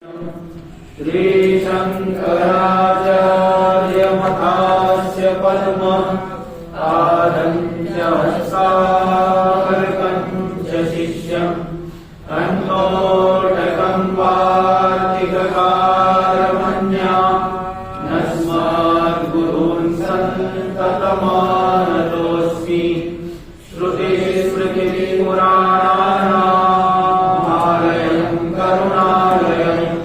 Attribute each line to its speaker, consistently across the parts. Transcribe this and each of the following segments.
Speaker 1: श्रीशङ्कराचार्यमठास्य पद्मम् आदञ्च हस्ताकर्कञ्च शिष्यम् तन्नोटकम् वार्तिककारमन्या नस्माद्गुरून् सन्ततमानतोऽस्मि श्रुतिस्मृतिपुराणानामालयम् करुणालयम्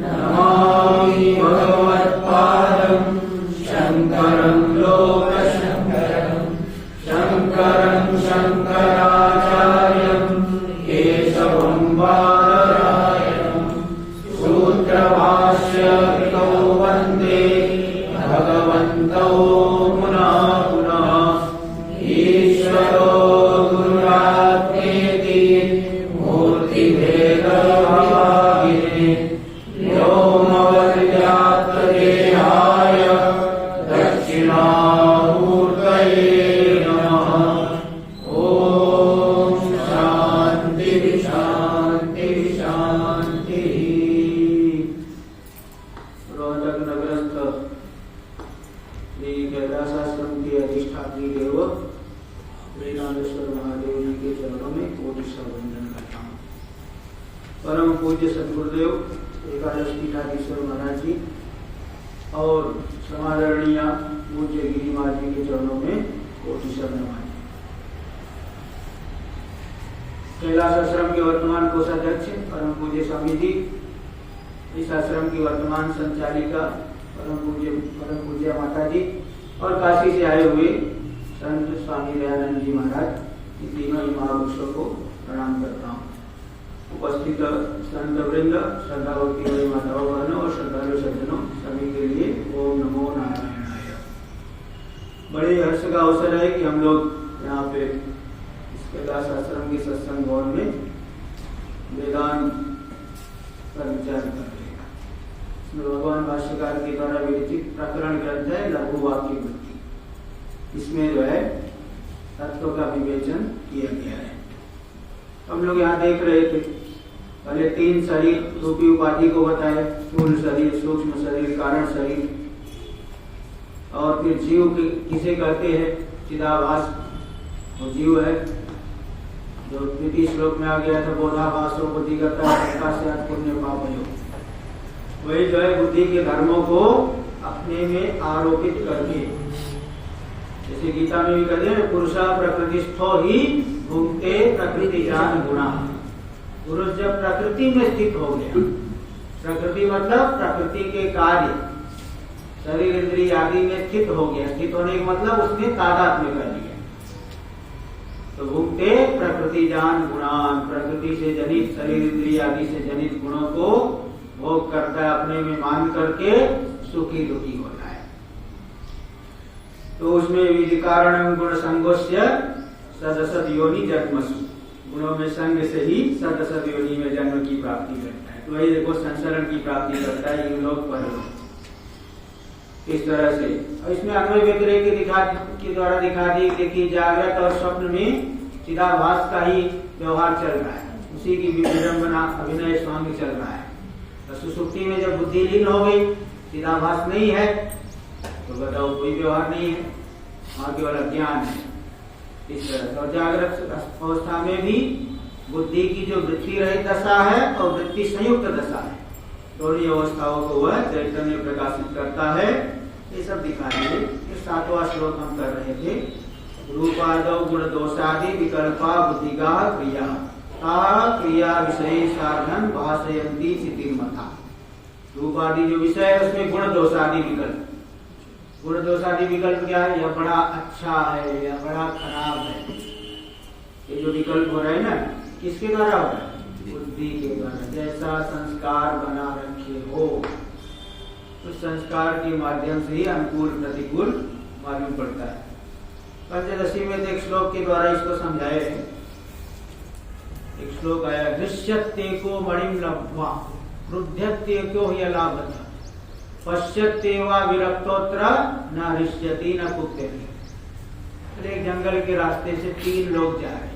Speaker 1: नमामि भगवत्पादम् शङ्करम् लोकशङ्करम् शङ्करम् शङ्कराचार्यम् केशवम् बादरायणम् सूत्रभाष्यकृतौ वन्दे भगवन्तौ पुनः पुनः ईश्वरो गुरुरात्मेति मूर्तिभेदभागिने व्योमवद्व्याप्तदेहाय दक्षिणामूर्तये नमः। ॐ शान्ति शान्ति शान्तिः। रोचक ग्रंथ श्री कैलासाश्रम के अधिष्ठात्री देव वृंदावेश्वर महादेव जी के चरणों में कोटि वंदन करता हूँ। परम पूज्य सद्गुरुदेव एकादश पीठाधीश्वर महाराज जी और समादरणीय पूज्य गिरिमा जी के चरणों में कोटि नमन। कैलाश आश्रम के वर्तमान कोषाध्यक्ष परम पूज्य स्वामी जी, इस आश्रम की वर्तमान संचालिका परम पूज्य माता जी और काशी से आए हुए संत स्वामी दयानंद जी महाराज, इन तीनों ही महापुरुषों को प्रणाम करता हूँ। उपस्थित संत वृंद, श्रद्धा भक्ति वाली माताओं बहनों और श्रद्धालु सज्जनों सभी के लिए ओम नमो नारायणाय। बड़े हर्ष का अवसर है कि हम लोग यहाँ पे इस कैलाश आश्रम के सत्संग भवन में वेदांत पर विचार कर रहे हैं। भगवान भाष्यकार के द्वारा विरचित प्रकरण ग्रंथ है लघु वाक्य वृत्ति। इसमें जो है तत्व का विवेचन किया गया है। हम लोग यहाँ देख रहे थे पहले तीन शरीर रूपी उपाधि को बताए, स्थूल शरीर, सूक्ष्म शरीर, कारण शरीर, और फिर जीव किसे कहते हैं, चिदाभास वो जीव है जो द्वितीय श्लोक में आ गया था, बोधाभासो बुद्धि करता है पुण्य पाप योग। वही जो है बुद्धि के धर्मों को अपने में आरोपित करके, जैसे गीता में भी कहते हैं पुरुषा प्रकृतिस्थो ही भुंक्ते प्रकृति जान गुणा। पुरुष जब प्रकृति में स्थित हो गया, प्रकृति मतलब प्रकृति के कार्य, शरीर इंद्रिय आदि में स्थित हो गया, स्थित होने का मतलब उसने तादात्म्य कर लिया, तो भुंक्ते प्रकृति जान गुणान, प्रकृति से जनित शरीर इंद्रिय आदि से जनित गुणों को भोग करता है, अपने में मान करके सुखी दुखी होता है। तो उसमें विधिकारण गुण संगोष्य सदसद योनि जन्मसु, गुणों में संग से ही सदसद योनि में जन्म की प्राप्ति करता है। तो वही देखो संसरण की प्राप्ति करता है ये लोग पर। इस तरह से और इसमें अन्वय व्यतिरेक के द्वारा दिखा दी कि जागृत और स्वप्न में चिदाभास का ही व्यवहार चल रहा है, उसी की विडंबना अभिनय स्वांग चल रहा है। तो सुसुप्ति में जब बुद्धि लीन हो गई, चिदाभास नहीं है, तो बताओ कोई व्यवहार नहीं है, वहां केवल अज्ञान है। इस तरह और जागृत अवस्था में भी बुद्धि की जो वृत्ति रहित दशा है और वृत्ति संयुक्त दशा है, दोनों अवस्थाओं को वह चैतन्य प्रकाशित करता है। ये सब दिखाएंगे। ये 7वां श्लोक हम कर रहे थे। रूपादौ गुण दोषादि विकल्पा बुद्धिगा क्रिया ता क्रिया विषय साधन भाषयन्ति चितिर्मथा। रूपादि जो विषय है उसमें गुण दोषादि विकल्प। गुण दोषादि विकल्प क्या है? यह बड़ा अच्छा है, यह बड़ा खराब है। ये जो विकल्प हो रहे हैं ना, किसके द्वारा हो रहा है? बुद्धि के द्वारा। जैसा संस्कार बना रखे हो उस संस्कार के माध्यम से ही अनुकूल प्रतिकूल मालूम पड़ता है। पंचदशी में एक श्लोक के द्वारा इसको समझाए थे। एक श्लोक आया, दृश्यत्येको मणिं लब्ध्वा क्रुध्यत्येको ह्यलाभत पश्यत्येवा विरक्तोत्र न हृष्यति न कुप्यति। एक जंगल के रास्ते से 3 लोग जा रहे हैं।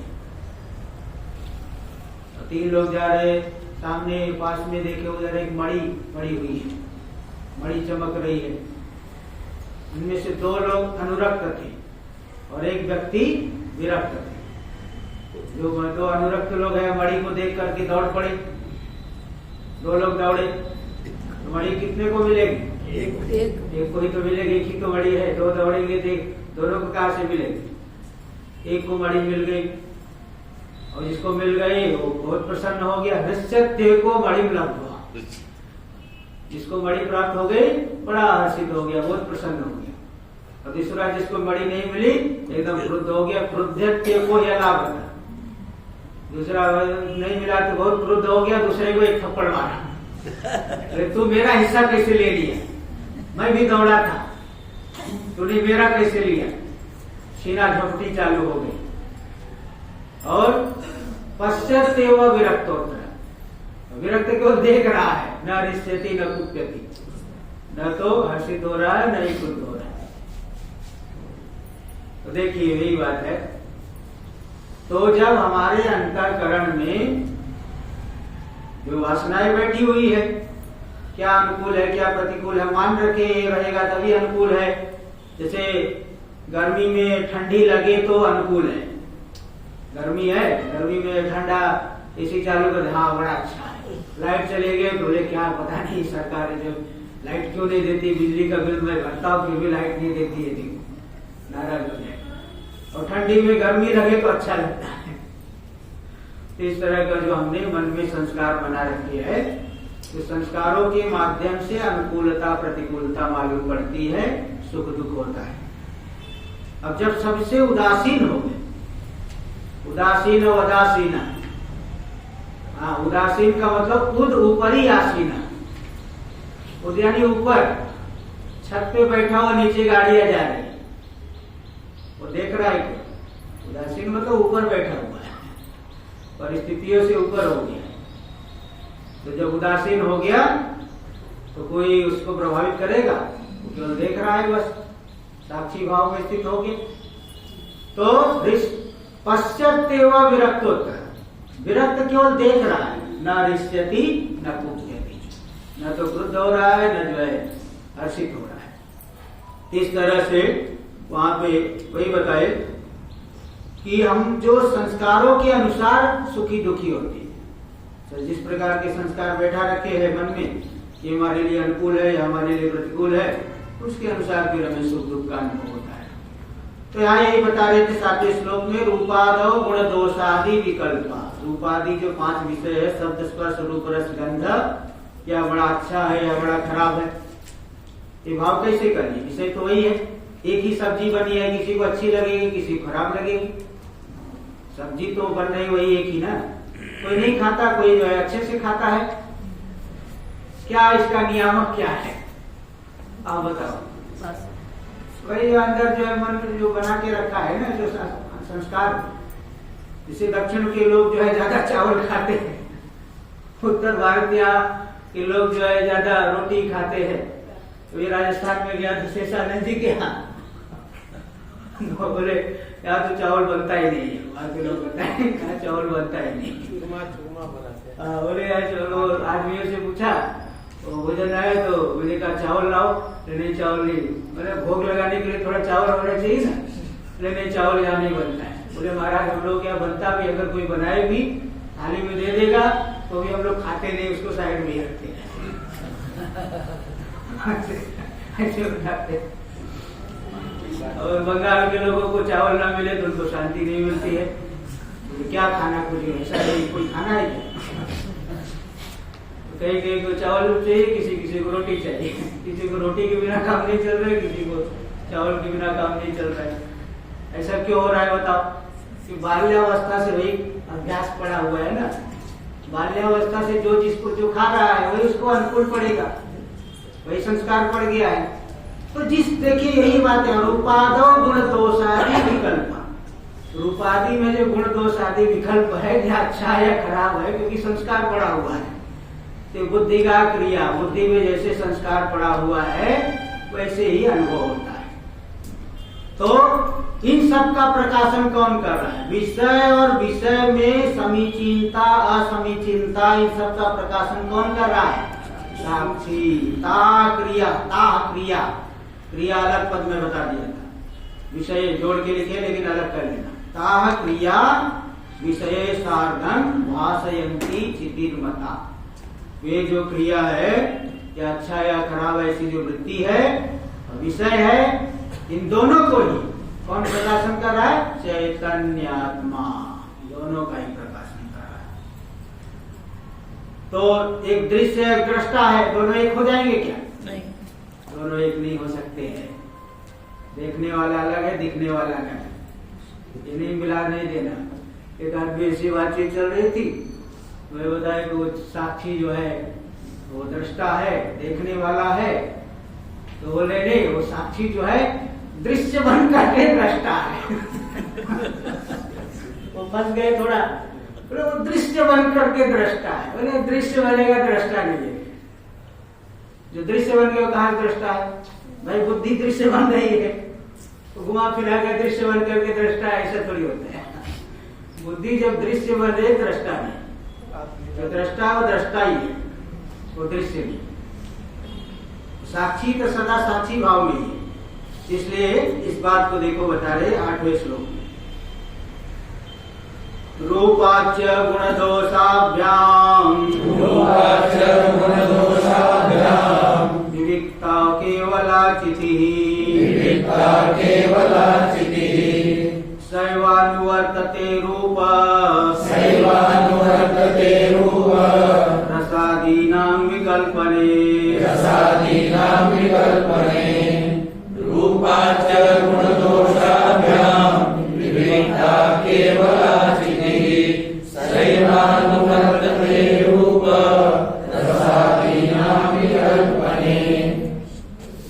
Speaker 1: 3 लोग जा रहे, सामने पास में देखे उधर एक मणि पड़ी हुई है, मणि चमक रही है। उनमें से 2 लोग अनुरक्त थे और एक व्यक्ति विरक्त थे। जो 2 अनुरक्त लोग हैं मणि को देख करके दौड़ पड़े। 2 लोग दौड़े तो मणि कितने को मिलेगी? एक को ही तो मिलेगी, एक ही तो मणि है। 2 दौड़ेंगे तो दोनों को कहाँ से मिलेगी? एक को मणि मिल गई और जिसको मिल गई वो बहुत प्रसन्न हो गया। हर्षते को मणि लब्ध्वा, जिसको मणि प्राप्त हो गई बड़ा हर्षित हो गया, बहुत प्रसन्न हो गया। और दूसरा जिसको मणि नहीं मिली एकदम क्रुद्ध हो गया। क्रुद्धते को यह लाभ था, दूसरा नहीं मिला तो बहुत क्रुद्ध हो गया, दूसरे को एक थप्पड़ मारा। अरे तू मेरा हिस्सा कैसे ले लिया? मैं भी दौड़ा था, तूने मेरा कैसे लिया? सीना झपटी चालू हो गई। और पश्चात वह विरक्त होता है, विरक्त को देख रहा है, न रिष्यति न कुप्यति, न तो हर्षित हो रहा है न ही क्रुद्ध हो रहा है। तो देखिए यही बात है। तो जब हमारे अंतःकरण में जो वासनाएं बैठी हुई है, क्या अनुकूल है क्या प्रतिकूल है, मान रखे ये रहेगा तभी अनुकूल है। जैसे गर्मी में ठंडी लगे तो अनुकूल है, गर्मी है, गर्मी में ठंडा एसी चालू कर, हाँ बड़ा अच्छा है। लाइट चले गए बोले क्या पता नहीं सरकार जो लाइट क्यों नहीं देती, बिजली का बिल मैं भरता हूँ फिर भी लाइट नहीं देती है, देखो नाराज हो जाए। और ठंडी में गर्मी लगे तो अच्छा लगता है। तो इस तरह का जो हमने मन में संस्कार बना रखे है, तो संस्कारों के माध्यम से अनुकूलता प्रतिकूलता मालूम पड़ती है, सुख दुख होता है। अब जब सबसे उदासीन हो गए, उदासीन और उदासीना, हाँ उदासीन का मतलब उद ऊपरी आसीना, उद यानी ऊपर, छत पे बैठा हुआ नीचे गाड़ियां जा रही है, वो देख रहा है। उदासीन मतलब ऊपर बैठा हुआ है, परिस्थितियों से ऊपर हो गया। तो जब उदासीन हो गया तो कोई उसको प्रभावित करेगा, वो केवल देख रहा है, बस साक्षी भाव में स्थित हो गया। तो पश्चात्येव विरक्त होता है, विरक्त केवल देख रहा है, न रिष्यति न कुप्यति, न तो क्रुद्ध हो रहा है न जो है हर्षित हो रहा है। इस तरह से वहां पे वही बताए कि हम जो संस्कारों के अनुसार सुखी दुखी होते हैं, तो जिस प्रकार के संस्कार बैठा रखे हैं मन में कि हमारे लिए अनुकूल है या हमारे लिए प्रतिकूल है, उसके अनुसार फिर हमें सुख दुख का अनुभव होता है। तो यहाँ यही बता रहे थे 7वें श्लोक में, रूपादो गुण दोषादि विकल्पा। रूपादि जो 5 विषय है, शब्द स्पर्श रूप रस गंध, या बड़ा अच्छा है या बड़ा खराब है, ये भाव कैसे करनी? विषय तो वही है, एक ही सब्जी बनी है, किसी को अच्छी लगेगी किसी को खराब लगेगी, सब्जी तो बन रही वही एक ही ना। कोई नहीं खाता, कोई जो है अच्छे से खाता है। क्या इसका नियामक क्या है आप बताओ? वही अंदर जो है मन जो बना के रखा है ना, जो संस्कार। जैसे दक्षिण के लोग जो है ज्यादा चावल खाते हैं, उत्तर भारत के लोग जो है ज्यादा रोटी खाते हैं। तो ये राजस्थान में गया तो शेषानंद जी के यहाँ तो बोले यहाँ तो चावल बनता ही नहीं है, वहां के लोग बताए यहाँ चावल बनता ही नहीं। बोले यार चलो, आदमियों से पूछा तो भोजन आया तो मैंने कहा चावल लाओ, नहीं चावल नहीं, मैंने भोग लगाने के लिए थोड़ा चावल होना चाहिए ना, नहीं चावल यहाँ नहीं बनता है। बोले महाराज हम लोग क्या बनता भी, अगर कोई बनाए भी थाली में दे देगा तो भी हम लोग खाते नहीं, उसको साइड में ही रखते हैं। ऐसे बताते। और बंगाल के लोगों को चावल ना मिले तो उनको शांति नहीं मिलती है, क्या खाना कुछ ऐसा नहीं, कोई खाना है कहीं कहीं को चावल चाहिए, किसी को रोटी चाहिए, किसी को रोटी के बिना काम नहीं चल रहा है, किसी को चावल के बिना काम नहीं चल रहा है। ऐसा क्यों हो रहा है बताओ? कि बाल्यावस्था से वही अभ्यास पड़ा हुआ है ना, बाल्यावस्था से जो जिसको जो खा रहा है वही उसको अनुकूल पड़ेगा, वही संस्कार पड़ गया है। तो जिस देखिए यही बात है, रूपादो गुण दोष आदि विकल्प। रूपादि में जो गुण दोष आदि विकल्प है, क्या अच्छा है या खराब है, क्योंकि संस्कार पड़ा हुआ है। तो बुद्धि का क्रिया, बुद्धि में जैसे संस्कार पड़ा हुआ है वैसे ही अनुभव होता है। तो इन सब का प्रकाशन कौन कर रहा है? विषय और विषय में समीचीनता असमीचीनता, इन सब का प्रकाशन कौन कर रहा है? साक्षी। ता क्रिया, ता क्रिया, क्रिया अलग पद में बता दिया था, विषय जोड़ के लिखे लेकिन अलग कर लेना। ता क्रिया विषय सार्धं भाषयन्ति चितिर्मता। ये जो क्रिया है, या अच्छा या खराब ऐसी जो वृत्ति है, विषय है, इन दोनों को ही कौन प्रकाशन कर रहा है? चैतन्यात्मा, दोनों का ही प्रकाशन कर रहा है। तो एक दृश्य एक दृष्टा है, दोनों एक हो जाएंगे क्या? नहीं, दोनों एक नहीं हो सकते हैं। देखने वाला अलग है, दिखने वाला अलग है, ये नहीं मिला नहीं देना। एक आदमी ऐसी बातचीत चल रही थी, मैं बताया कि वो साक्षी जो है वो दृष्टा है, देखने वाला है, तो बोले नहीं, वो साक्षी जो है दृश्य बन करके दृष्टा है। वो फंस गए थोड़ा, बोले वो दृश्य बन करके दृष्टा है। बोले दृश्य बनेगा, दृष्टा नहीं है। जो दृश्य बन गया वो कहाँ दृष्टा है? भाई बुद्धि दृश्य बन रही है, तो घुमा फिरा के दृश्य बन करके दृष्टा है, ऐसा थोड़ी होता है। बुद्धि जब दृश्य बन रही, दृष्टा नहीं। जो दृष्टा वो दृष्टा ही है, वो दृश्य नहीं। साक्षी तो सदा साक्षी भाव में ही, इसलिए इस बात को देखो बता रहे 8वें श्लोक में। रूपाच गुणदोषाभ्याम विविक्ता केवलाचितिः सैवानुवर्तते रूप रसादीनां विकल्पने
Speaker 2: रूपाच गुणदोषाभ्याम विविक्ता केवलाचितिः सैवानुवर्तते रूप रसादीनां विकल्पने।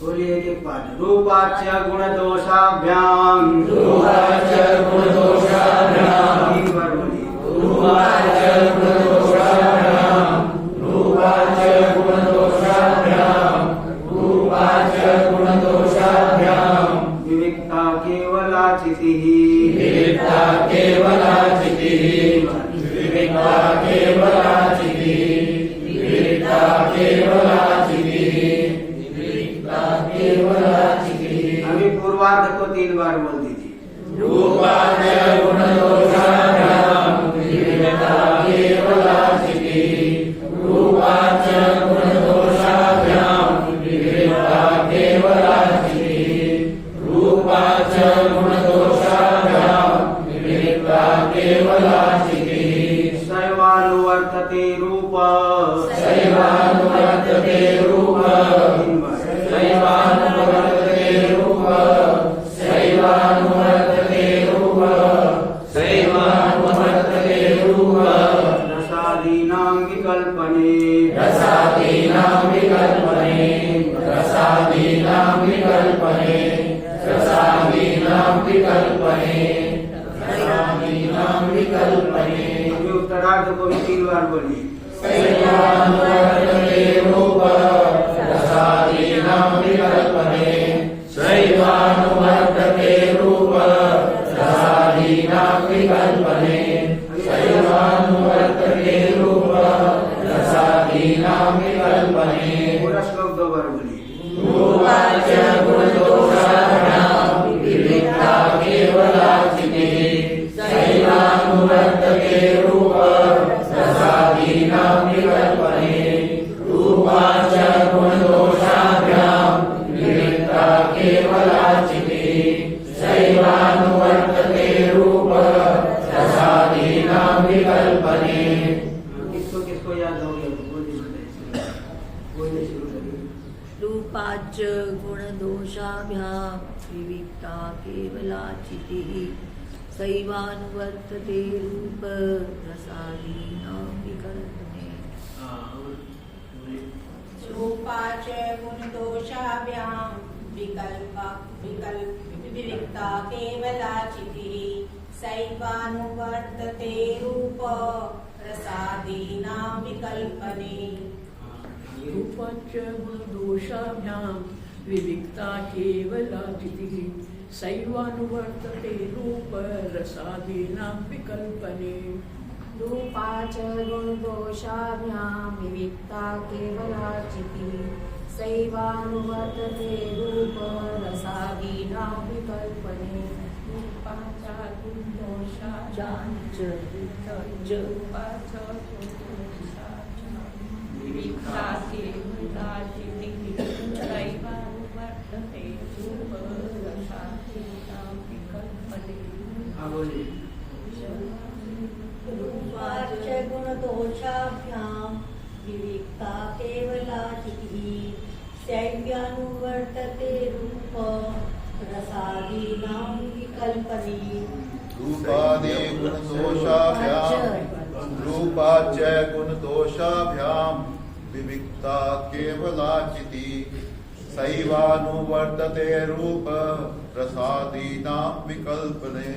Speaker 1: बोलिए एक बार। रूपाच गुणदोषाभ्याम,
Speaker 2: रूपाच गुणदोषाभ्याम,
Speaker 1: एक बार बोलिए।
Speaker 2: रूपाच गुणदोषाभ्याम, रूपाच गुणदोषाभ्याम, रूपाच गुणदोषाभ्याम
Speaker 1: विविक्ता केवलाचितिः,
Speaker 2: विविक्ता केवलाचितिः, विविक्ता केवलाचितिः, विविक्ता केवलाचितिः, विविक्ता केवलाचितिः।
Speaker 1: अभी पूर्वार्ध को 3 बार बोल दीजिए।
Speaker 2: रूपाच गुणदोषाभ्याम विविक्ता केवलाचितिः, रूपाच गुणदोषाभ्याम विविक्ता केवलाचितिः, रूपाच गुणदोषाभ्याम विविक्ता केवलाचितिः
Speaker 1: सैवानुवर्तते रूप,
Speaker 2: सैवानुवर्तते रूप, सैवानुवर्तते रूप, सैवानुवर्तते रूप, सैवानुवर्तते रूप
Speaker 1: रसादीनां विकल्पने,
Speaker 2: रसादीनां विकल्पने, रसादीनां विकल्पने, रसादीनां विकल्पने, रसादीनां विकल्पने।
Speaker 1: अभी उत्तरार्ध को भी 3 बार बोलिए।
Speaker 2: सैवानुवर्तते रूप रसादीनां विकल्पने, सैवानुवर्तते रूप रसादीनां विकल्पने, सैवानुवर्तते रूप रसादीनां विकल्पने।
Speaker 1: पूरा श्लोक 2 बार बोलिए।
Speaker 2: रूपाच गुणदोषाभ्याम विविक्ता केवलाचितिः सैवानुवर्तते रूप रसादीनां विकल्पने, रूपाच गुणदोषाभ्याम विविक्ता केवलाचितिः सैवानुवर्तते रूप रसादीनां विकल्पने।
Speaker 1: किसको किसको याद हो गया? बोलिए, शुरू करिए।
Speaker 3: रूपाच गुणदोषाभ्याम विविक्ता केवलाचितिः सैवानुवर्तते रूप रसादीनां विकल्पने।
Speaker 4: रूपाच गुणदोषाभ्यां विविक्ता केवलाचितिः सैवानुवर्तते रूप रसादीनां विकल्पने।
Speaker 3: रूपाच गुणदोषाभ्याम
Speaker 5: विविक्ता केवला चितिः सैवानुवर्तते रूप रसादीनां विकल्पने
Speaker 4: रूपा च गुणदोषाभ्यां विविक्ता केवला चितिः सैवानुवर्तते रूप रसादीनां विकल्पने
Speaker 5: रूपा च गुणदोषाभ्यां विविक्ता केवला चितिः सैवानुवर्तते रूप रसादीनां विकल्पने।
Speaker 1: हाँ बोलिए।
Speaker 3: रूपा च गुणदोषाभ्यां विविक्ता केवला चितिः सैव्यानुवर्तते रूप रसादीनां विकल्पने
Speaker 2: रूपादि गुणदोषाभ्यां विविक्ता केवला चितिः सैवानुवर्तते रूप रसादीनां विकल्पने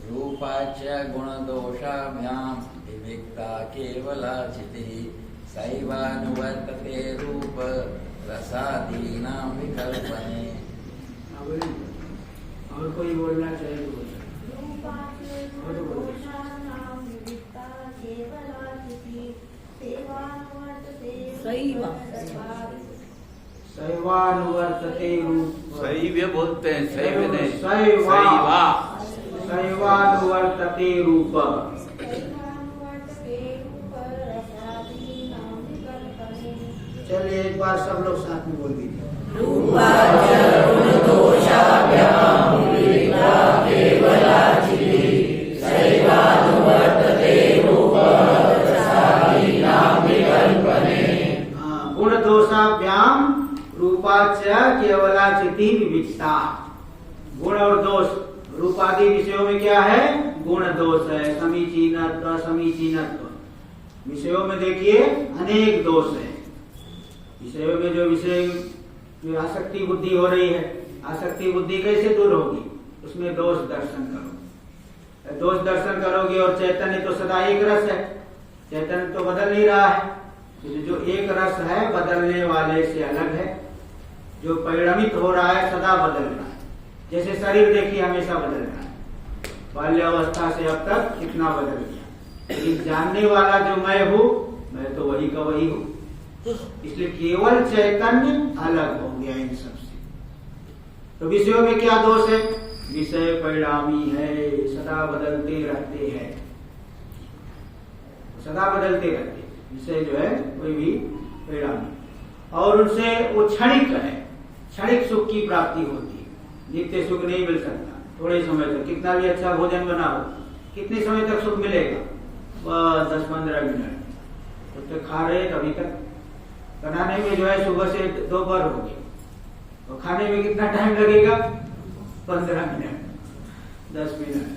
Speaker 6: रूपाच गुणदोषाभ्यां विविक्ता केवला चितिः सैवानुवर्तते रूप रसादीनां विकल्पने।
Speaker 1: हाँ बोलिए। और कोई बोलना चाहिए तो बोलिए। सैवानुवर्तते रूप
Speaker 6: सैव्य बोलते हैं, सैव्य नहीं,
Speaker 1: सैवा सैवानुवर्तते रूप। चलिए एक बार सब लोग साथ में बोल दीजिए। गुण दोषाभ्याम रूपाच केवला चिति विविक्ता। गुण और दोष रूपादि विषयों में क्या है? गुण दोष है, समीचीनत्व असमीचीनत्व। विषयों में देखिए अनेक दोष है। विषयों में जो विषय में आसक्ति बुद्धि हो रही है, आसक्ति बुद्धि कैसे दूर होगी? उसमें दोष दर्शन करो। दोष दर्शन करोगे और चैतन्य तो सदा एक रस है, चैतन्य तो बदल नहीं रहा है। जो एक रस है बदलने वाले से अलग है, जो परिणमित हो रहा है सदा बदल रहा है। जैसे शरीर देखिए हमेशा बदल रहा है, बाल्यावस्था से अब तक कितना बदल गया, लेकिन जानने वाला जो मैं हूँ, मैं तो वही का वही हूँ। इसलिए केवल चैतन्य अलग हो गया इन सबसे। तो विषयों में क्या दोष है? विषय परिणामी है, सदा बदलते रहते हैं, सदा बदलते रहते हैं। विषय जो है कोई भी परिणामी, और उनसे वो क्षणिक है, क्षणिक सुख की प्राप्ति होती है, नित्य सुख नहीं मिल सकता। थोड़े समय तक कितना भी अच्छा भोजन बनाओ, कितने समय तक सुख मिलेगा? बस 10-15 मिनट। तो खा रहे अभी तक, बनाने में जो है सुबह से दोपहर हो गई, और खाने में कितना टाइम लगेगा? 15 मिनट 10 मिनट।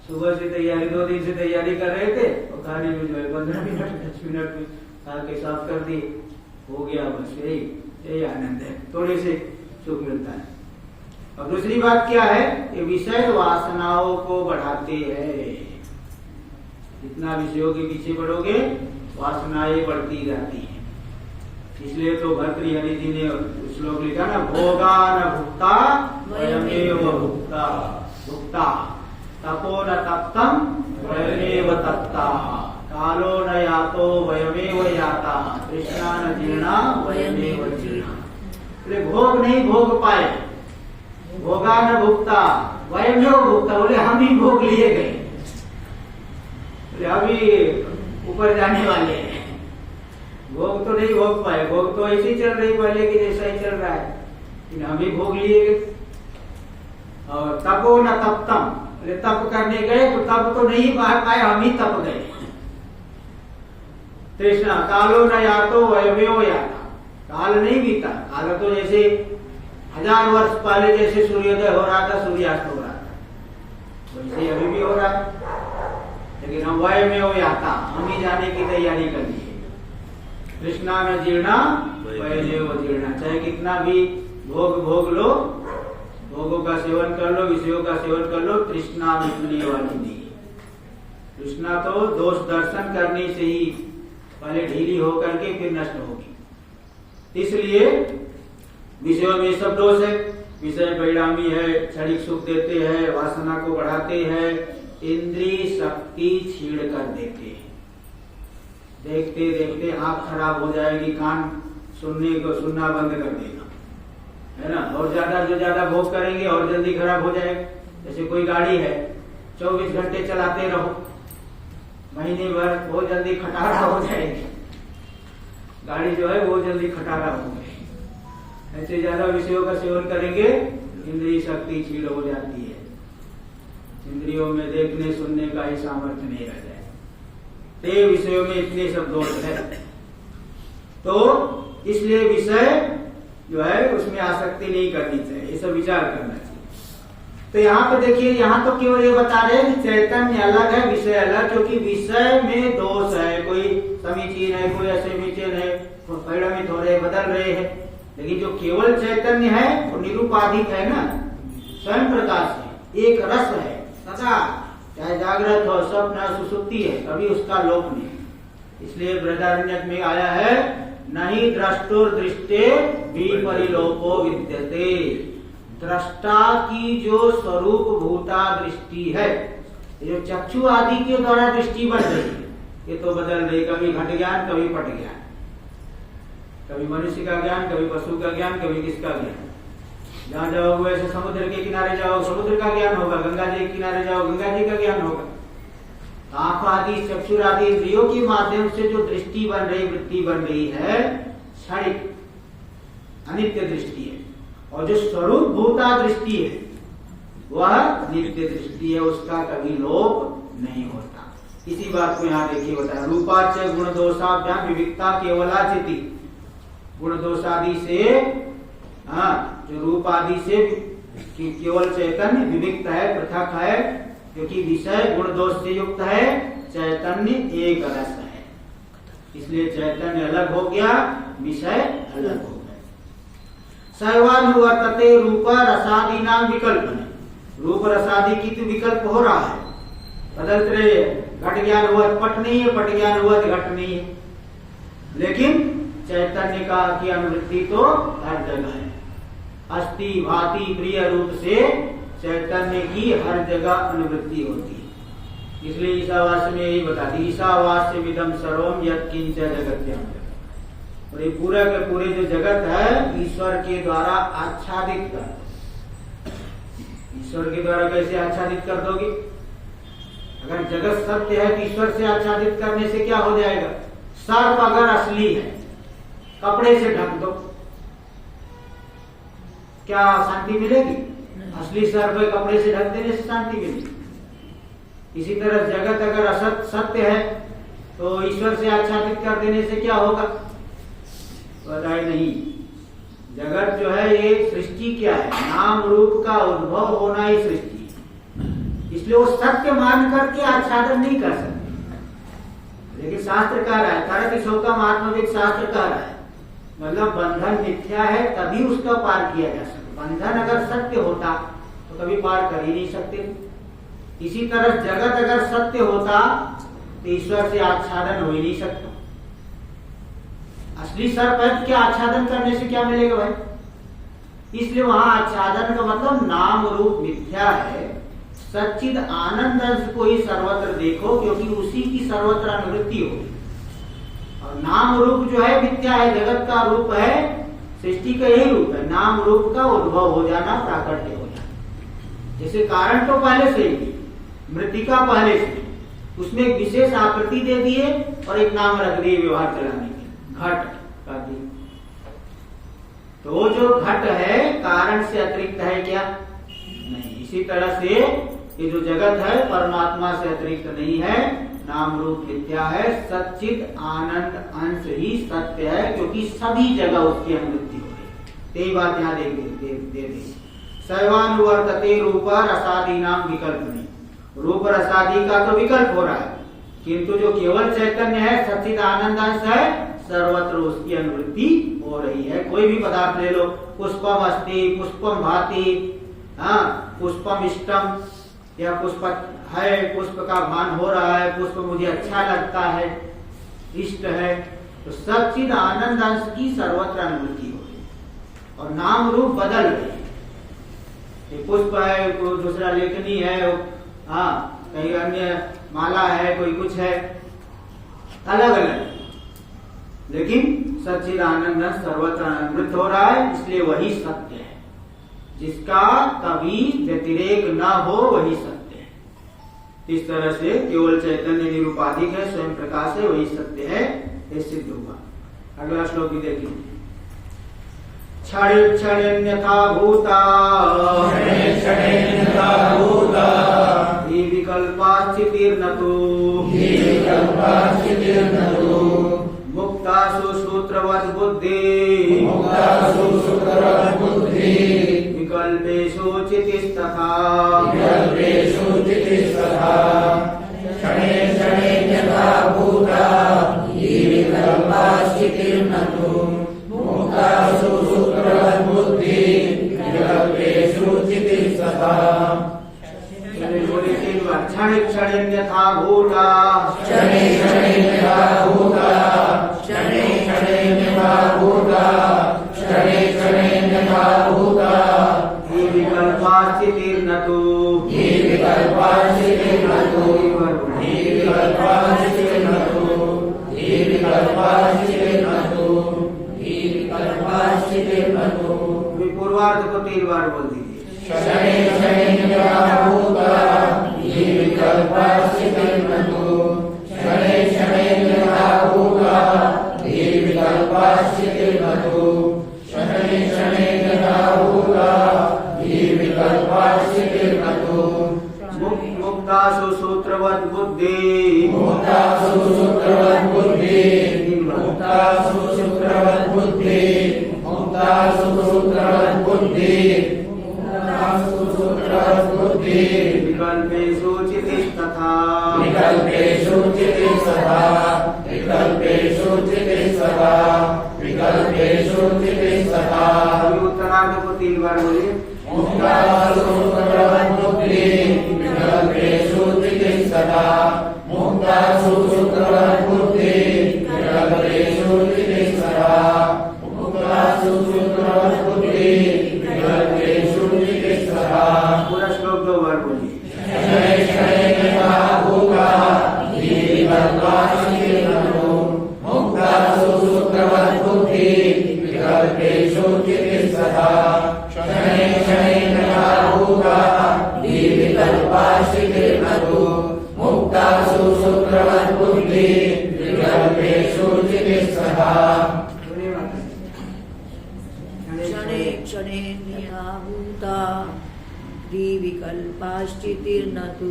Speaker 1: सुबह से तैयारी, 2 दिन से तैयारी कर रहे थे, और खाने में जो है 15 मिनट 10 मिनट में खा के साफ कर दी, हो गया। बस यही आनंद है, थोड़े से सुख मिलता है। और दूसरी बात क्या है? ये विषय वासनाओं को बढ़ाते हैं। जितना विषयों के पीछे बढ़ोगे वासनाएं बढ़ती जाती हैं। इसलिए तो भर्तृहरि जी ने श्लोक लिखा ना, भोगा न भुक्ता वयमेव भुक्ता भुक्ता तपो न तप्तम वयमेव तप्ता कालो न यातो वयमेव याता तृष्णा न जीर्णा वयमेव जीर्णा। भोग नहीं भोग पाए, भोगा न भुक्ता वयमेव भुक्ता, बोले हम ही भोग लिए गए, बोले अभी ऊपर जाने वाले हैं। भोग तो नहीं भोग पाए, भोग तो ऐसे ही चल रही पहले की जैसा ही चल रहा है, लेकिन हम ही भोग लिए गए। और तपो न तप्तम, तप करने गए तो तप तो नहीं पाए, हम ही तप गए। तृष्णा कालो न यातो वयमेव याता, काल नहीं बीता। काल तो जैसे 1000 वर्ष पहले जैसे सूर्योदय हो रहा था, सूर्यास्त हो रहा था, वैसे अभी भी हो रहा है, लेकिन हम वयमेव याता, हम ही जाने की तैयारी कर ली। तृष्णा न जीर्णा वयमेव जीर्णा, चाहे कितना भी भोग लो, भोगों का सेवन कर लो, विषयों का सेवन कर लो, तृष्णा मिटने वाली नहीं। तृष्णा तो दोष दर्शन करने से ही पहले ढीली होकर के फिर नष्ट होगी। इसलिए विषयों में सब दोष है। विषय परिणामी है, क्षणिक सुख देते हैं, वासना को बढ़ाते हैं, इंद्रिय शक्ति छीड़ कर देते हैं। देखते देखते आंख खराब हो जाएगी, कान सुनना बंद कर देगा, है ना। और जो ज्यादा भोग करेंगे और जल्दी खराब हो जाएगा। जैसे कोई गाड़ी है, 24 घंटे चलाते रहो, महीने भर बहुत जल्दी खटारा हो जाएगी गाड़ी, जो है वो जल्दी खटारा हो जाएगी। ऐसे ज्यादा विषयों का सेवन करेंगे, इंद्रिय शक्ति छीड़ हो जाती है, इंद्रियों में देखने सुनने का ही सामर्थ्य नहीं रह जाए। ते विषयों में इतने सब दोष है, तो इसलिए विषय जो है उसमें आसक्ति नहीं करनी चाहिए, ये सब विचार करना चाहिए। तो यहाँ पे देखिए, यहाँ तो केवल ये बता रहे हैं कि चैतन्य अलग है, विषय अलग, क्योंकि विषय में दोष है, कोई समीचीन है, कोई असमीचीन है, परिणामित हो रहे, बदल रहे हैं। लेकिन जो केवल चैतन्य है वो निरूपाधिक है ना, स्वयं प्रकाश है, एक रस है सदा, चाहे जागृत हो, स्वप्न, सुसुप्ति है, कभी उसका लोप नहीं। इसलिए बृहदारण्यक में आया है, नहीं द्रष्टुर दृष्टे विपरिलोपो विद्यते। दृष्टा की जो स्वरूप भूता दृष्टि है, जो चक्षु आदि के द्वारा दृष्टि बन रही है, ये तो बदल रही, कभी घट ज्ञान, कभी पट ज्ञान, कभी मनुष्य का ज्ञान, कभी पशु का ज्ञान, कभी किसका ज्ञान। जहां जाओगे ऐसे समुद्र के किनारे जाओ, समुद्र का ज्ञान होगा, गंगा जी के किनारे जाओ, गंगा जी का ज्ञान होगा। आंख आदि, चक्षुर आदि इंद्रियों के माध्यम से जो दृष्टि बन रही, वृत्ति बन रही है, क्षणिक अनित्य दृष्टि है, और जो स्वरूप भूता दृष्टि है वह नित्य दृष्टि है, उसका कभी लोप नहीं होता। इसी बात को यहाँ देखिए बताया, रूपाच गुण दोषाभ्याम विविक्ता केवलाचिति। गुण दोष आदि से, जो रूप आदि से केवल चैतन्य विविक्त है, पृथक है, क्योंकि विषय गुण दोष से युक्त है, चैतन्य एक रस है, इसलिए चैतन्य अलग हो गया, विषय अलग हो गया। सर्वानुवर्तते रूप रसादि नाम विकल्पने। रूप रसादि की तो विकल्प हो रहा है, बदलते रहे, घट ज्ञान हुआ पट नहीं है, पट ज्ञान हुआ घट नहीं है, लेकिन चैतन्य का की अनुवृत्ति तो हर जगह है। अस्थि भाति प्रिय रूप से चैतन्य की हर जगह अनुवृत्ति होती है। इसलिए ईशावास्य में यही बता दी, ईशावास्य विदम सर्वम यत्किंच जगत्याम। और ये पूरा के पूरे जो जगत है ईश्वर के द्वारा आच्छादित कर। ईश्वर के द्वारा कैसे आच्छादित कर दोगे? अगर जगत सत्य है तो ईश्वर से आच्छादित करने से क्या हो जाएगा? सर्प अगर असली है, कपड़े से ढक दो, क्या शांति मिलेगी? असली सर्प कपड़े से ढक देने से शांति मिलेगी। इसी तरह जगत अगर असत सत्य है तो ईश्वर से आच्छादित कर देने से क्या होगा? बताए नहीं। जगत जो है ये सृष्टि क्या है? नाम रूप का उद्भव होना ही सृष्टि, इसलिए वो सत्य मान करके आच्छादन नहीं कर सकते। लेकिन शास्त्र कह रहा है, तारक का महात्मविद शास्त्र कह रहा है, मतलब बंधन मिथ्या है तभी उसका पार किया जा सकता। बंधन अगर सत्य होता तो कभी पार कर ही नहीं सकते। इसी तरह जगत अगर सत्य होता तो ईश्वर से आच्छादन हो ही नहीं सकता। असली सर्प है तो क्या आच्छादन करने से क्या मिलेगा भाई? इसलिए वहां आच्छादन का मतलब नाम रूप मिथ्या है, सच्चिद आनंद अंश को ही सर्वत्र देखो, क्योंकि उसी की सर्वत्र अनुवृत्ति होगी। और नाम रूप जो है मिथ्या है, जगत का रूप है, सृष्टि का यही रूप है, नाम रूप का उद्भव हो जाना, प्राकट्य हो जाना। जैसे कारण तो पहले से ही, मृतिका पहले से, उसमें एक विशेष आकृति दे दिए और एक नाम रख दिए व्यवहार चलाने के, घट कर दी। तो वो जो घट है कारण से अतिरिक्त है क्या? नहीं। इसी तरह से ये जो जगत है परमात्मा से अतिरिक्त नहीं है, नाम रूप मिथ्या है, सच्चित आनंद अंश ही सत्य है, क्योंकि सभी जगह उसकी अनुवृत्ति हो रही। यही बात यहाँ दे सर्वानुवर्तते रूप रसादि नाम विकल्पने। रूप रसादि का तो विकल्प हो रहा है, किंतु जो केवल चैतन्य है, सच्चिद आनंद अंश है, सर्वत्र उसकी अनुवृत्ति हो रही है। कोई भी पदार्थ ले लो, पुष्पम अस्ति, पुष्पम भाति, पुष्पम इष्टम, या पुष्प है, पुष्प का भान हो रहा है, पुष्प मुझे अच्छा लगता है, इष्ट है, तो सच्चिद आनंद अंश की सर्वत्र अनुवृत्ति हो रही है। और नाम रूप बदल रहे हैं। ये पुष्प है, कोई दूसरा लेखनी है, हाँ कहीं अन्य माला है, कोई कुछ है, अलग अलग, लेकिन सच्चिदानंद सर्वत्र अमृत हो रहा है, इसलिए वही सत्य है। जिसका कभी व्यतिरेक न हो वही सत्य है। इस तरह से केवल चैतन्य निरुपाधिक है, स्वयं प्रकाश है, वही सत्य है, ये सिद्ध हुआ। अगला श्लोक भी देखिए। क्षणे क्षणेन्यथा भूता हि विकल्पाश्चितिर्न तु मुक्तासु सूत्रवत् बुद्धि विकल्पेषु चितिस्तथा क्षणे क्षणेन्यथा भूता हि विकल्पाश्चितिर्न तु पूर्वार्ध को 3 बार बोल दीजिए। मुक्तासु सूत्रवत् बुद्धि विकल्पेषु चितिस्तथा उत्तरार्ध को 3 बार बोलिए। पूरा श्लोक 2 बार बोलिए।
Speaker 3: क्षणे क्षणेन्यथा भूता विकल्पाश्चितिर्न तु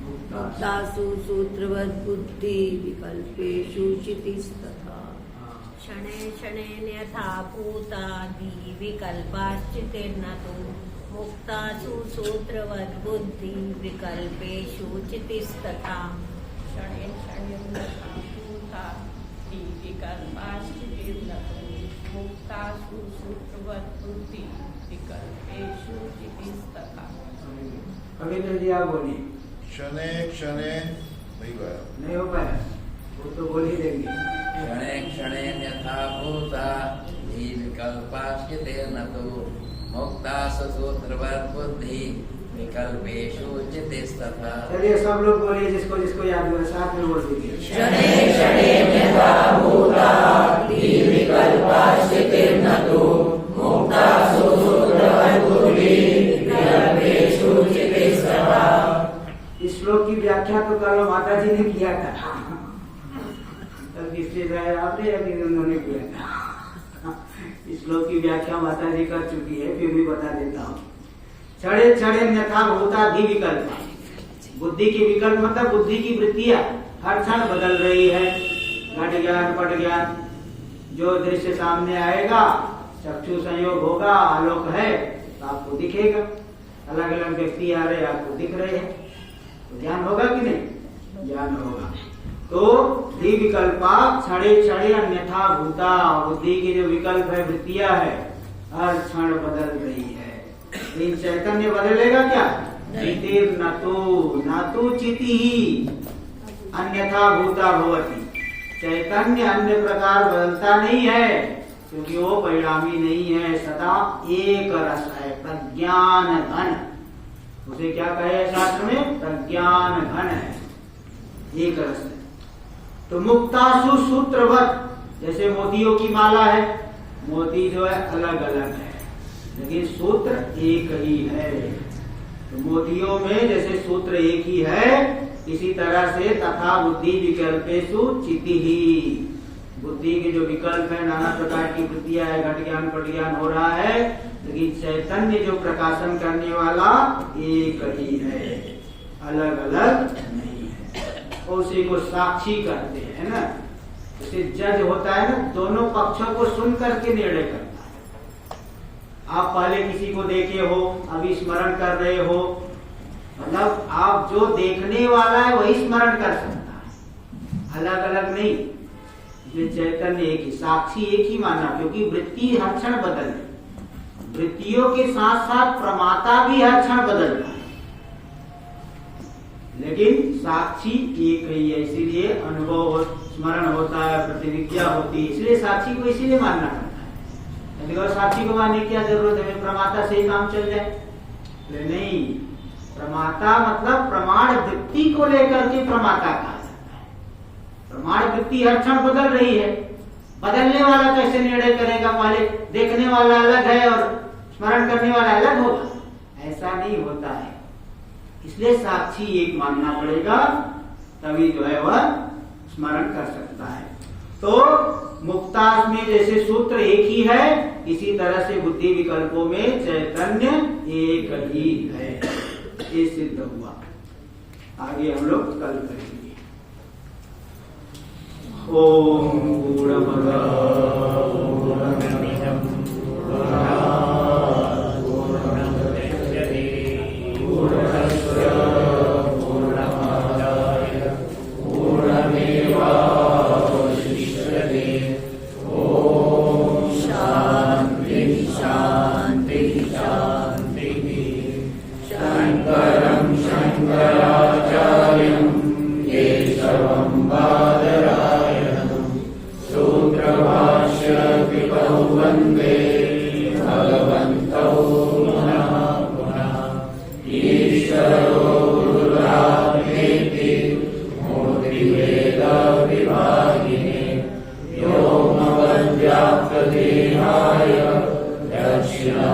Speaker 3: मुक्तासु सूत्रवत् बुद्धि विकल्पेषु चितिस्तथा।
Speaker 7: क्षणे क्षणेन्यथा भूता विकल्पाश्चितिर्न तु मुक्तासु सूत्रवत् बुद्धि विकल्पेषु चितिस्तथा।
Speaker 5: क्षणे क्षणेन्यथा भूता विकल्पाश्चितिर्न तु मुक्तासु सूत्रवत् बुद्धि विकल्पेषु चितिस्तथा।
Speaker 1: कविंद्र जी आप बोलिए।
Speaker 2: क्षणे क्षणे
Speaker 1: नहीं हो पाया, वो तो बोल ही देंगे।
Speaker 6: क्षणे क्षणेन्यथा भूता हि विकल्पाश्चितिर्न तु मुक्तासु सूत्रवत् बुद्धि विकल्पेषु चितिस्तथा।
Speaker 1: चलिए सब लोग बोलिए, जिसको जिसको याद हुआ साथ में बोल दीजिए।
Speaker 3: क्षणे क्षणेन्यथा भूता विकल्पाश्चितिर्न तु मुक्तासु सूत्रवत् बुद्धि विकल्पेषु चितिस्तथा।
Speaker 1: इस श्लोक की व्याख्या तो कल माता जी ने किया था, तब किसने आपने या फिर उन्होंने किया था। इस श्लोक की व्याख्या माता जी कर चुकी है, फिर भी बता देता हूँ। क्षणे क्षणेन्यथा भूता धि विकल्प, बुद्धि की विकल्प मतलब बुद्धि की वृत्तियां हर क्षण बदल रही है। घट ज्ञान पट ज्ञान, जो दृश्य सामने आएगा, चक्षु संयोग होगा, आलोक है तो आपको दिखेगा। अलग अलग व्यक्ति आ रहे आपको दिख रहे हैं, तो ज्ञान होगा कि नहीं? ज्ञान होगा। तो धि विकल्पा क्षणे क्षणे अन्यथा भूता, बुद्धि की जो विकल्प है, वृत्तियां है, हर क्षण बदल रही है। इन चैतन्य बदलेगा क्या? न तो चिति ही अन्यथा भूता भवति। चैतन्य अन्य प्रकार बदलता नहीं है, क्योंकि वो परिणामी नहीं है, सदा एक रस है, प्रज्ञान घन। उसे क्या कहे शास्त्र में? प्रज्ञान घन है, एक रस है। तो मुक्तासु सूत्रवत, जैसे मोतियों की माला है, मोती जो है अलग अलग है लेकिन सूत्र एक ही है। तो मोतियों में जैसे सूत्र एक ही है, इसी तरह से तथा बुद्धि विकल्पेषु चिति ही, बुद्धि के जो विकल्प है, नाना प्रकार की वृत्तियां है, घट ज्ञान पट ज्ञान हो रहा है, लेकिन चैतन्य जो प्रकाशन करने वाला एक ही है, अलग अलग नहीं है। और उसी को साक्षी करते हैं ना, जैसे जज होता है ना, दोनों पक्षों को सुन करके निर्णय करता है। आप पहले किसी को देखे हो, अभी स्मरण कर रहे हो, मतलब आप जो देखने वाला है वही स्मरण कर सकता है, अलग अलग नहीं। इसलिए चैतन्य एक ही, साक्षी एक ही मानना, क्योंकि वृत्ति हर क्षण बदल रही, वृत्तियों के साथ साथ प्रमाता भी हर क्षण बदल रहा है, लेकिन साक्षी एक ही है। इसीलिए अनुभव स्मरण होता है, प्रतिविज्ञा होती है, इसलिए साक्षी को इसीलिए मानना पड़ता है। अगर साक्षी को मानने की क्या जरूरत है? प्रमाता से ही काम चल जाए? नहीं, प्रमाता मतलब प्रमाण वृत्ति को लेकर के प्रमाता कहा जाता है। प्रमाण वृत्ति हर क्षण बदल रही है, बदलने वाला कैसे निर्णय करेगा? पहले देखने वाला अलग है और स्मरण करने वाला अलग होगा? ऐसा नहीं होता है। इसलिए साक्षी एक मानना पड़ेगा, तभी जो है वह स्मरण कर सकता है। तो मुक्तास में जैसे सूत्र एक ही है, इसी तरह से बुद्धि विकल्पों में चैतन्य एक ही है, ये सिद्ध हुआ। आगे हम लोग कल करेंगे। ओम पूर्णमदः पूर्णमिदं पूर्णात् पूर्णमुदच्यते पूर्णस्य पूर्णमादाय पूर्णमेवावशिष्यते। ओम शांति शांति शांति। शंकरं शंकराचार्यं केशवं बादरायणं सूत्रभाष्य कृतौ वन्दे भगवन्तौ पुनः पुनः। ईश्वरो गुरुरात्मेति मूर्तिभेद विभागिने व्योमवद्व्याप्तदेहाय दक्षिणा